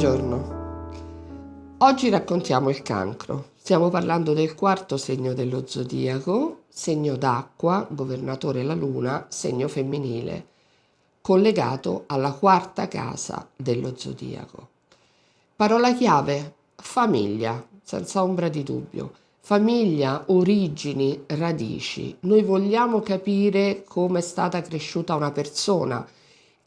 Buongiorno, oggi raccontiamo il cancro. Stiamo parlando del quarto segno dello zodiaco, segno d'acqua, governatore la luna, segno femminile, collegato alla quarta casa dello zodiaco. Parola chiave, famiglia, senza ombra di dubbio. Famiglia, origini, radici. Noi vogliamo capire come è stata cresciuta una persona,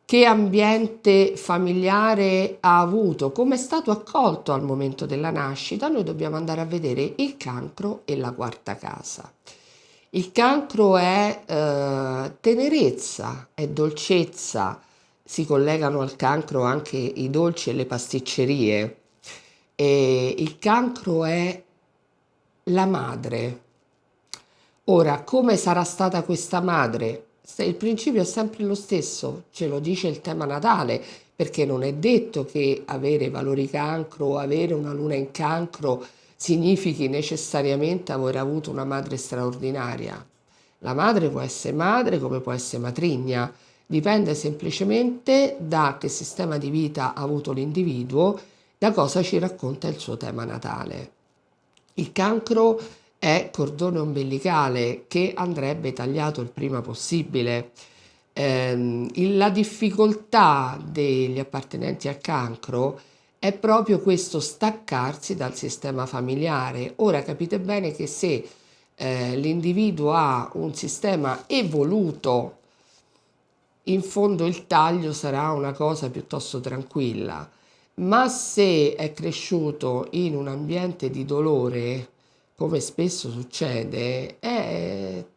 che ambiente familiare ha avuto, come è stato accolto al momento della nascita. Noi dobbiamo andare a vedere il cancro e la quarta casa. Il cancro è tenerezza, è dolcezza, si collegano al cancro anche i dolci e le pasticcerie. E il cancro è la madre. Ora, come sarà stata questa madre? Il principio è sempre lo stesso, ce lo dice il tema natale, perché non è detto che avere valori cancro o avere una luna in cancro significhi necessariamente aver avuto una madre straordinaria. La madre può essere madre come può essere matrigna, dipende semplicemente da che sistema di vita ha avuto l'individuo, da cosa ci racconta il suo tema natale. Il cancro è cordone ombelicale che andrebbe tagliato il prima possibile. La difficoltà degli appartenenti al cancro è proprio questo staccarsi dal sistema familiare. Ora capite bene che se l'individuo ha un sistema evoluto, in fondo il taglio sarà una cosa piuttosto tranquilla, ma se è cresciuto in un ambiente di dolore, come spesso succede,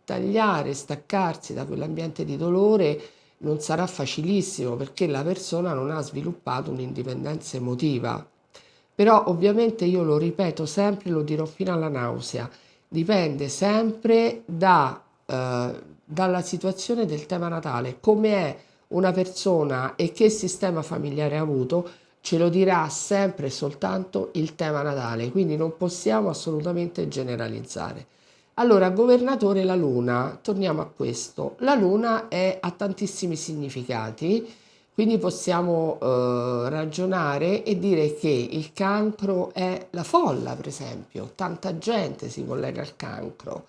tagliare, staccarsi da quell'ambiente di dolore non sarà facilissimo perché la persona non ha sviluppato un'indipendenza emotiva. Però ovviamente io lo ripeto sempre, lo dirò fino alla nausea, dipende sempre dalla situazione del tema natale, come è una persona e che sistema familiare ha avuto, ce lo dirà sempre e soltanto il tema natale, quindi non possiamo assolutamente generalizzare. Allora, governatore la luna, torniamo a questo. La luna ha tantissimi significati, quindi possiamo ragionare e dire che il cancro è la folla, per esempio. Tanta gente si collega al cancro.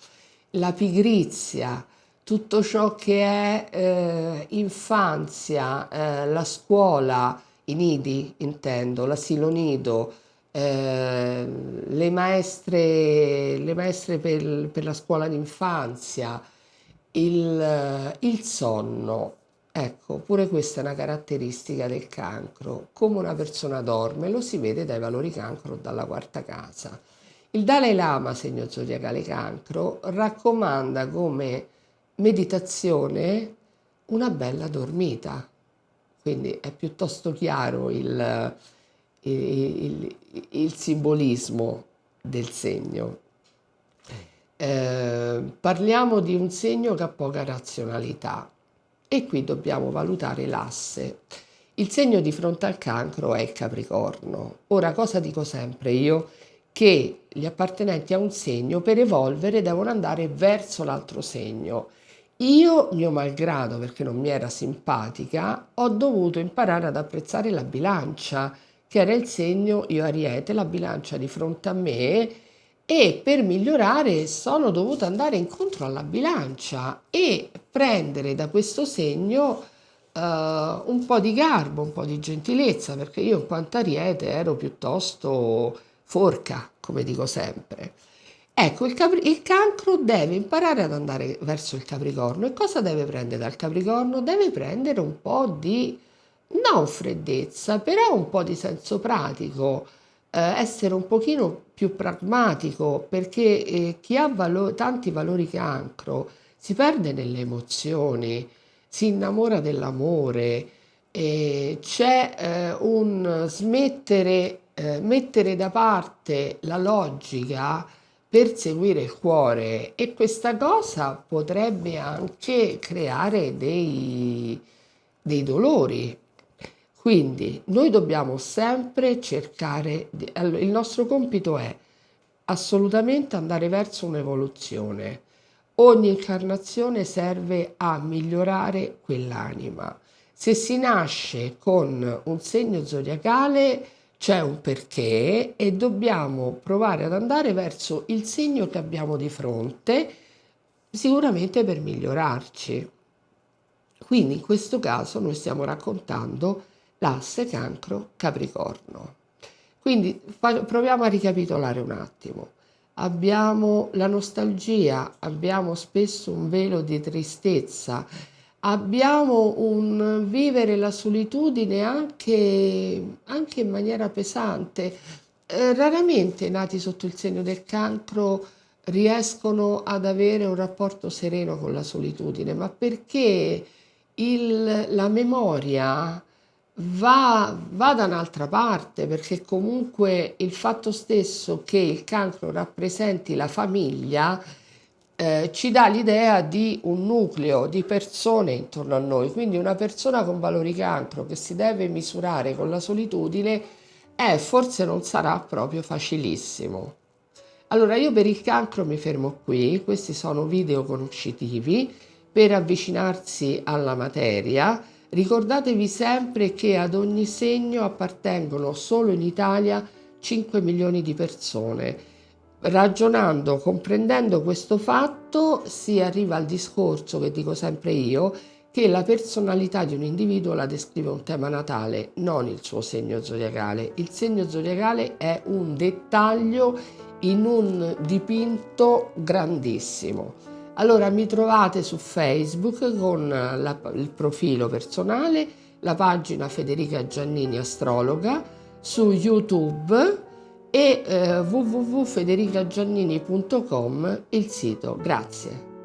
La pigrizia, tutto ciò che è infanzia, la scuola, i nidi intendo, l'asilo nido, le maestre per la scuola d'infanzia, il sonno. Ecco, pure questa è una caratteristica del cancro. Come una persona dorme lo si vede dai valori cancro dalla quarta casa. Il Dalai Lama, segno zodiacale cancro, raccomanda come meditazione una bella dormita. Quindi è piuttosto chiaro il simbolismo del segno. Parliamo di un segno che ha poca razionalità e qui dobbiamo valutare l'asse. Il segno di fronte al cancro è il Capricorno. Ora, cosa dico sempre io? Che gli appartenenti a un segno per evolvere devono andare verso l'altro segno. Io, mio malgrado, perché non mi era simpatica, ho dovuto imparare ad apprezzare la bilancia, che era il segno, io Ariete, la bilancia di fronte a me, e per migliorare sono dovuta andare incontro alla bilancia e prendere da questo segno un po' di garbo, un po' di gentilezza, perché io in quanto Ariete ero piuttosto forca, come dico sempre. Ecco, il cancro deve imparare ad andare verso il Capricorno. E cosa deve prendere dal Capricorno? Deve prendere un po' di, non freddezza, però un po' di senso pratico, essere un pochino più pragmatico, perché chi ha tanti valori cancro si perde nelle emozioni, si innamora dell'amore, c'è un mettere da parte la logica per seguire il cuore, e questa cosa potrebbe anche creare dei dolori. Quindi noi dobbiamo sempre cercare, allora, il nostro compito è assolutamente andare verso un'evoluzione. Ogni incarnazione serve a migliorare quell'anima. Se si nasce con un segno zodiacale, c'è un perché e dobbiamo provare ad andare verso il segno che abbiamo di fronte, sicuramente per migliorarci. Quindi in questo caso noi stiamo raccontando l'asse Cancro-Capricorno. Quindi proviamo a ricapitolare un attimo. Abbiamo la nostalgia, abbiamo spesso un velo di tristezza, abbiamo un vivere la solitudine anche in maniera pesante. Raramente i nati sotto il segno del Cancro riescono ad avere un rapporto sereno con la solitudine, ma perché la memoria va da un'altra parte, perché comunque il fatto stesso che il cancro rappresenti la famiglia ci dà l'idea di un nucleo di persone intorno a noi, quindi una persona con valori cancro che si deve misurare con la solitudine, forse non sarà proprio facilissimo. Allora, io per il cancro mi fermo qui, questi sono video conoscitivi per avvicinarsi alla materia. Ricordatevi sempre che ad ogni segno appartengono solo in Italia 5 milioni di persone. Ragionando, comprendendo questo fatto, si arriva al discorso che dico sempre io, che la personalità di un individuo la descrive un tema natale, non il suo segno zodiacale. Il segno zodiacale è un dettaglio in un dipinto grandissimo. Allora mi trovate su Facebook con il profilo personale, la pagina Federica Giannini Astrologa, su YouTube e www.federicagiannini.com il sito. Grazie.